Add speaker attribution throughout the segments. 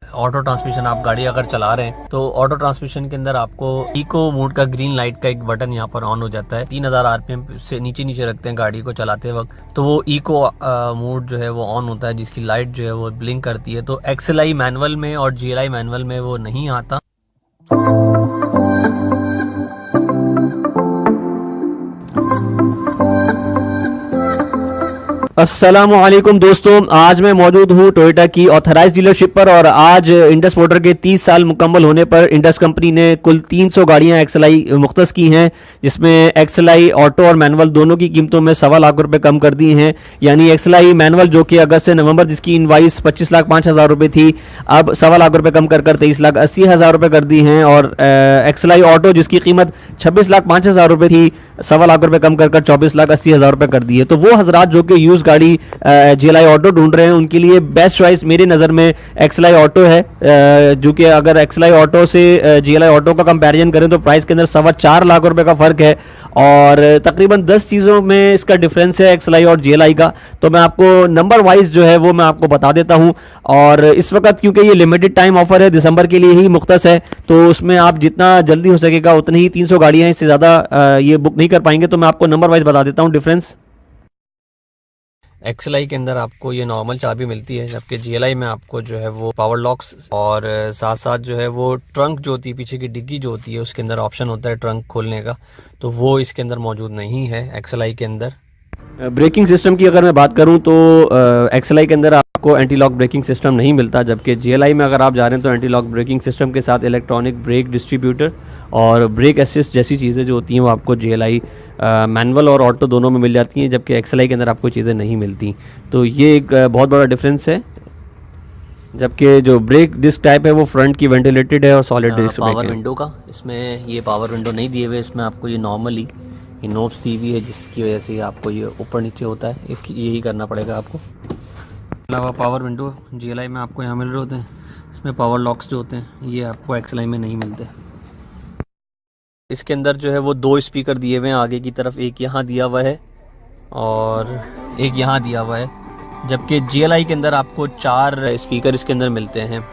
Speaker 1: Auto transmission आप गाड़ी अगर चला रहे हैं तो ऑटो ट्रांसमिशन के अंदर आपको इको मोड का ग्रीन लाइट का एक बटन यहाँ पर ऑन हो जाता है। 3000 आरपीएम से नीचे रखते हैं गाड़ी को चलाते वक्त, तो वो इको मोड जो है वो ऑन होता है, जिसकी लाइट जो है वो ब्लिंक करती है। तो एक्सएलआई मैनुअल में और जीएलआई मैनुअल में वो नहीं आता। अस्सलामुअलैकुम दोस्तों, आज मैं मौजूद हूँ टोयोटा की ऑथराइज्ड डीलरशिप पर और आज इंडस मोटर के 30 साल मुकम्मल होने पर इंडस कंपनी ने कुल 300 गाड़ियां एक्सएलआई मुख्तस की हैं, जिसमें एक्सएलआई ऑटो और मैनुअल दोनों की कीमतों में 1.25 लाख रुपए कम कर दी हैं। यानी एक्सएलआई मैनुअल जो कि अगस्त से नवंबर जिसकी इनवाइस 25,05,000 रुपए थी, अब 1.25 लाख रुपए कम कर 23,80,000 रुपए कर दी हैं। और एक्सएलआई ऑटो जिसकी कीमत 26,05,000 रुपए थी, 1.25 लाख रुपए कम कर 24,80,000 रुपए कर दी है। तो वो हजरात जो कि यूज गाड़ी जीएलआई ऑटो ढूंढ रहे हैं उनके लिए बेस्ट चॉइस मेरी नज़र में एक्सएलआई ऑटो है, जो कि अगर एक्सएलआई ऑटो से जीएलआई ऑटो का कंपैरिजन करें तो प्राइस के अंदर 4.25 लाख रुपए का फर्क है और तकरीबन 10 चीज़ों में इसका डिफरेंस है एक्सएलआई और जीएलआई का। तो मैं आपको नंबर वाइज जो है वो मैं आपको बता देता हूं। और इस वक्त क्योंकि ये लिमिटेड टाइम ऑफर है, दिसंबर के लिए ही मुख्तस है, तो उसमें आप जितना जल्दी हो सकेगा उतनी ही 300 गाड़ियां, इससे ज़्यादा ये बुक नहीं कर पाएंगे। तो मैं आपको नंबर वाइज बता देता हूँ डिफरेंस। एक्सएलआई के अंदर आपको ये नॉर्मल चाबी मिलती है, जबकि जीएलआई में आपको जो है वो पावर लॉक्स और साथ साथ जो है वो ट्रंक जो होती है, पीछे की डिग्गी जो होती है उसके अंदर ऑप्शन होता है ट्रंक खोलने का, तो वो इसके अंदर मौजूद नहीं है एक्सएलआई के अंदर। ब्रेकिंग सिस्टम की अगर मैं बात करूं तो एक्सएलआई के अंदर आपको एंटी लॉक ब्रेकिंग सिस्टम नहीं मिलता, जबकि जीएलआई में अगर आप जा रहे हैं तो एंटी लॉक ब्रेकिंग सिस्टम के साथ इलेक्ट्रॉनिक ब्रेक डिस्ट्रीब्यूटर और ब्रेक असिस्ट जैसी चीज़ें जो होती हैं वो आपको जीएलआई मैनुअल और ऑटो दोनों में मिल जाती हैं, जबकि एक्सएलआई के अंदर आपको चीज़ें नहीं मिलती। तो ये एक बहुत बड़ा डिफरेंस है। जबकि जो ब्रेक डिस्क टाइप है वो फ्रंट की वेंटिलेटेड है और सॉलिड डिस्क
Speaker 2: पावर विंडो का, इसमें ये पावर विंडो नहीं दिए हुए, इसमें आपको ये नॉर्मली ये नोब्स दी हुई है, जिसकी वजह से आपको ये ऊपर नीचे होता है, इसकी यही करना पड़ेगा आपको।
Speaker 1: अलावा पावर विंडो जीएलआई में आपको यहाँ मिल रहे होते हैं, इसमें पावर लॉक्स जो होते हैं ये आपको एक्सएलआई में नहीं मिलते। इसके अंदर जो है वो 2 स्पीकर दिए हुए हैं आगे की तरफ, एक यहाँ दिया हुआ है और एक यहाँ दिया हुआ है, जबकि जीएलआई के अंदर आपको 4 स्पीकर इसके अंदर मिलते हैं।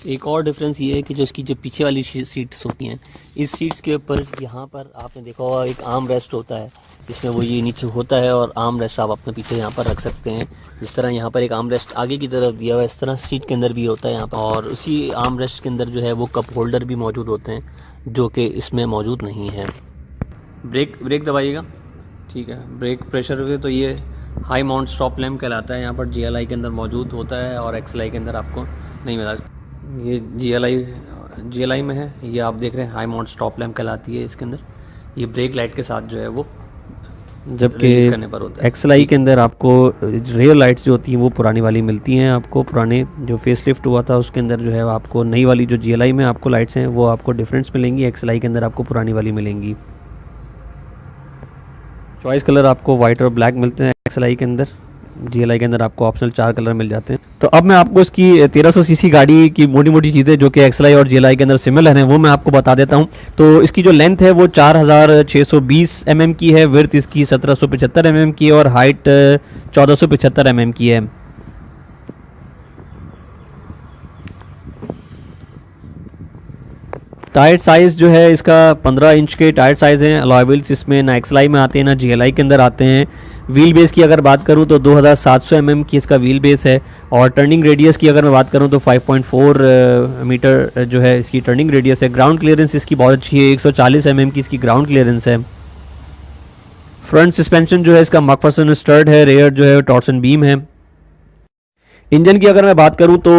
Speaker 2: एक और डिफरेंस ये है कि जो इसकी जो पीछे वाली सीट्स होती हैं, इस सीट्स के ऊपर यहाँ पर आपने देखा होगा एक आर्म रेस्ट होता है, जिसमें वो ये नीचे होता है और आर्म रेस्ट आप अपने पीछे यहाँ पर रख सकते हैं। जिस तरह यहाँ पर एक आर्म रेस्ट आगे की तरफ दिया हुआ है, इस तरह सीट के अंदर भी होता है यहाँ पर, और उसी आर्म रेस्ट के अंदर जो है वो कप होल्डर भी मौजूद होते हैं, जो कि इसमें मौजूद नहीं है।
Speaker 1: ब्रेक दबाइएगा, ठीक है। ब्रेक प्रेशर हुए तो ये हाई माउंट स्टॉप लैम्प कहलाता है, यहाँ पर जीएलआई के अंदर मौजूद होता है और एक्सएलआई के अंदर आपको नहीं मिला। ये जीएलआई में है, ये आप देख रहे हैं हाई माउंट स्टॉप लैम्प कहलाती है इसके अंदर, ये ब्रेक लाइट के साथ जो है वो
Speaker 2: जबकि एक्सएलआई के अंदर आपको रियर लाइट्स जो होती हैं वो पुरानी वाली मिलती हैं। आपको पुराने जो फेसलिफ्ट हुआ था उसके अंदर जो है आपको नई वाली जो जीएलआई में आपको लाइट्स हैं वो आपको डिफरेंस मिलेंगी, एक्सएलआई के अंदर आपको पुरानी वाली मिलेंगी। चॉइस कलर आपको वाइट और ब्लैक मिलते हैं एक्सएलआई के अंदर, जीएलआई के अंदर आपको ऑप्शनल 4 कलर मिल जाते हैं। तो अब मैं आपको इसकी 1300 सीसी गाड़ी की मोटी मोटी चीज़ें जो कि एक्सएलआई और जीएलआई के अंदर सिमिलर हैं वो मैं आपको बता देता हूं। तो इसकी जो लेंथ है वो 4620 mm की है, विड्थ इसकी 1775 mm की है और हाइट 1475 mm की है। टायर साइज़ जो है इसका 15 इंच के टायर साइज़ हैं। अलॉय व्हील्स इसमें ना एक्सएलआई में आते हैं ना जीएलआई के अंदर आते हैं। व्हील बेस की अगर बात करूं तो 2700 mm की इसका व्हील बेस है और टर्निंग रेडियस की अगर मैं बात करूं तो 5.4 मीटर जो है इसकी टर्निंग रेडियस है। ग्राउंड क्लियरेंस इसकी बहुत अच्छी है, 140 mm की इसकी ग्राउंड क्लियरेंस है। फ्रंट सस्पेंशन जो है इसका मैकफर्सन स्टर्ड है, रेयर जो है टॉर्सन बीम है। इंजन की अगर मैं बात करूं तो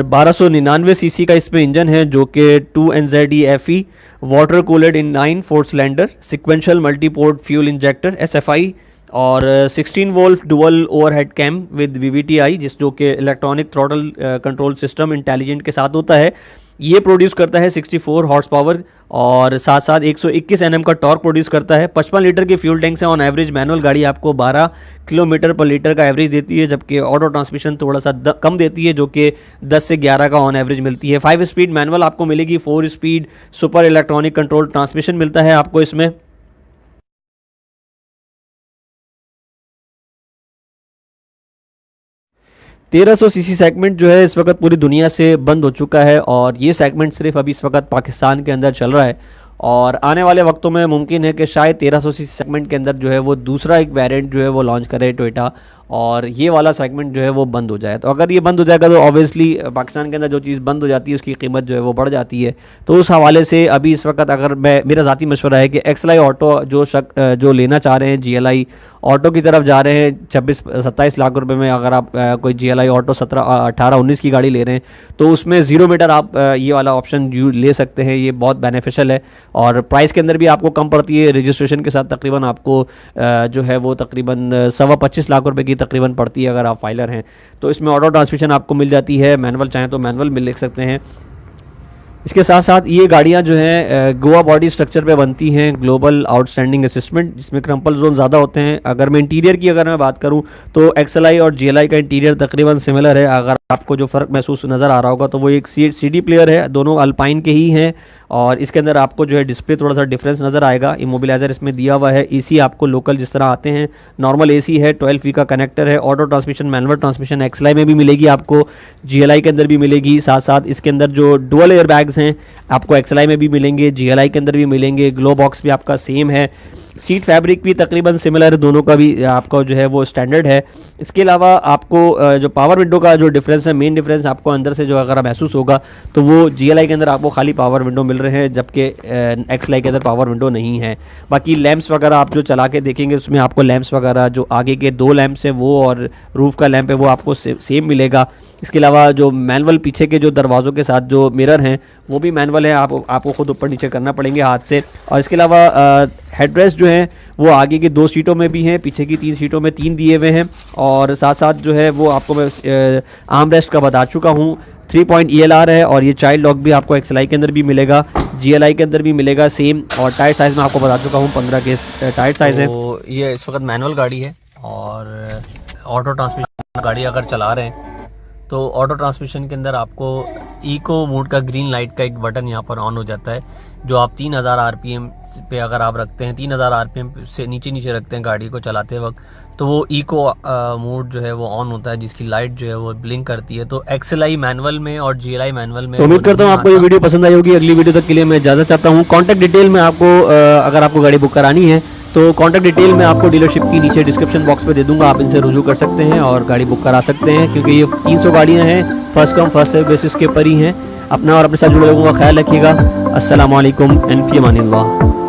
Speaker 2: 1299 सीसी का इसमें इंजन है, जो कि 2NZE FE water cooled in 9 4 cylinder sequential multiport fuel injector SFI और 16 volt dual overhead cam with VVTi, जिस जो कि electronic throttle control system intelligent के साथ होता है। ये प्रोड्यूस करता है 64 हॉर्स पावर और साथ साथ 121 Nm का टॉर्क प्रोड्यूस करता है। 55 लीटर की फ्यूल टैंक से ऑन एवरेज मैनुअल गाड़ी आपको 12 किलोमीटर पर लीटर का एवरेज देती है, जबकि ऑटो ट्रांसमिशन थोड़ा सा कम देती है, जो कि 10 से 11 का ऑन एवरेज मिलती है। 5 स्पीड मैनुअल आपको मिलेगी, 4 speed super electronic control transmission मिलता है आपको इसमें।
Speaker 1: 1300 सीसी सेगमेंट जो है इस वक्त पूरी दुनिया से बंद हो चुका है और ये सेगमेंट सिर्फ अभी इस वक्त पाकिस्तान के अंदर चल रहा है और आने वाले वक्तों में मुमकिन है कि शायद 1300 सीसी सेगमेंट के अंदर जो है वो दूसरा एक वेरिएंट जो है वो लॉन्च करे टोयोटा और ये वाला सेगमेंट जो है वो बंद हो जाए। तो अगर ये बंद हो जाएगा तो ऑब्वियसली पाकिस्तान के अंदर जो चीज़ बंद हो जाती है उसकी कीमत जो है वो बढ़ जाती है। तो उस हवाले से अभी इस वक्त अगर मेरा ज़ाती मशवरा है कि एक्सएलआई ऑटो जो लेना चाह रहे हैं, जीएलआई ऑटो की तरफ जा रहे हैं 26-27 लाख रुपए में, अगर आप कोई जीएलआई ऑटो 17-18-19 की गाड़ी ले रहे हैं तो उसमें 0 मीटर आप ये वाला ऑप्शन ले सकते हैं। ये बहुत बेनिफिशियल है और प्राइस के अंदर भी आपको कम पड़ती है। रजिस्ट्रेशन के साथ तकरीबन आपको जो है वो तकरीबन 25 लाख रुपए की तकरीबन पड़ती है अगर आप फाइलर हैं। तो इसमें ऑटो ट्रांसमिशन आपको मिल जाती है, मैनुअल चाहें तो मैनुअल मिल लिख सकते हैं। इसके साथ साथ ये गाड़ियां जो हैं गोवा बॉडी स्ट्रक्चर पे बनती हैं, ग्लोबल आउटस्टैंडिंग असिस्टमेंट, जिसमें क्रम्पल जोन ज़्यादा होते हैं। अगर मैं इंटीरियर की अगर मैं बात करूं तो एक्सएलआई और जीएलआई का इंटीरियर तकरीबन सिमिलर है। अगर आपको जो फ़र्क महसूस नज़र आ रहा होगा तो वो एक सीडी प्लेयर है, दोनों अल्पाइन के ही हैं और इसके अंदर आपको जो है डिस्प्ले थोड़ा सा डिफरेंस नज़र आएगा। इमोबिलाइजर इसमें दिया हुआ है, एसी आपको लोकल जिस तरह आते हैं नॉर्मल एसी है, 12V का कनेक्टर है। Auto transmission manual transmission XLi में भी मिलेगी आपको, जीएलआई के अंदर भी मिलेगी। साथ साथ इसके अंदर जो डुअल एयर बैग्स हैं आपको एक्सएलआई में भी मिलेंगे, जीएलआई के अंदर भी मिलेंगे। ग्लो बॉक्स भी आपका सेम है, सीट फैब्रिक भी तकरीबन सिमिलर है, दोनों का भी आपका जो है वो स्टैंडर्ड है। इसके अलावा आपको जो पावर विंडो का जो डिफरेंस है, मेन डिफरेंस आपको अंदर से जो अगर महसूस होगा तो वो जीएलआई के अंदर आपको खाली पावर विंडो मिल रहे हैं जबकि एक्सएलआई के अंदर पावर विंडो नहीं है। बाकी लैंप्स वगैरह आप जो चला के देखेंगे उसमें आपको लैंप्स वगैरह जो आगे के 2 लैंप्स हैं वो और रूफ का लैंप है वो आपको सेम मिलेगा। इसके अलावा जो मैनुअल पीछे के जो दरवाज़ों के साथ जो मिरर हैं वो भी मैनुअल है, आपको खुद ऊपर नीचे करना पड़ेंगे हाथ से। और इसके अलावा हेडरेस्ट जो है वो आगे की 2 सीटों में भी हैं, पीछे की 3 सीटों में 3 दिए हुए हैं। और साथ साथ जो है वो आपको मैं आर्म रेस्ट का बता चुका हूँ, 3 पॉइंट ELR है और ये चाइल्ड लॉक भी आपको एक्सएलआई के अंदर भी मिलेगा, जीएलआई के अंदर भी मिलेगा सेम। और टायर साइज़ में आपको बता चुका हूँ 15 के टायर साइज़ है।
Speaker 2: तो ये इस वक्त मैनुअल गाड़ी है और ऑटो ट्रांसमिशन गाड़ी अगर चला रहे हैं तो ऑटो ट्रांसमिशन के अंदर आपको इको मोड का ग्रीन लाइट का एक बटन यहाँ पर ऑन हो जाता है, जो आप 3000 RPM पे अगर आप रखते हैं, 3000 RPM से नीचे रखते हैं गाड़ी को चलाते वक्त, तो वो इको मोड जो है वो ऑन होता है जिसकी लाइट जो है वो ब्लिंक करती है। तो एक्सएलआई मैनुअल में और जीएलआई मैनुअल में।
Speaker 1: तो उम्मीद करता हूँ आपको ये वीडियो पसंद आई होगी। अगली वीडियो तक के लिए मैं इजाज़त चाहता हूँ। कॉन्टैक्ट डिटेल में आपको अगर आपको गाड़ी बुक करानी है तो कॉन्टैक्ट डिटेल में आपको डीलरशिप की नीचे डिस्क्रिप्शन बॉक्स में दे दूंगा, आप इनसे रुजू कर सकते हैं और गाड़ी बुक करा सकते हैं क्योंकि ये 300 गाड़ियां हैं, first come first serve basis के पर ही हैं। अपना और अपने साथ जुड़े लोगों का ख्याल रखिएगा। अस्सलाम वालेकुम, इन फी अमानिल्लाह।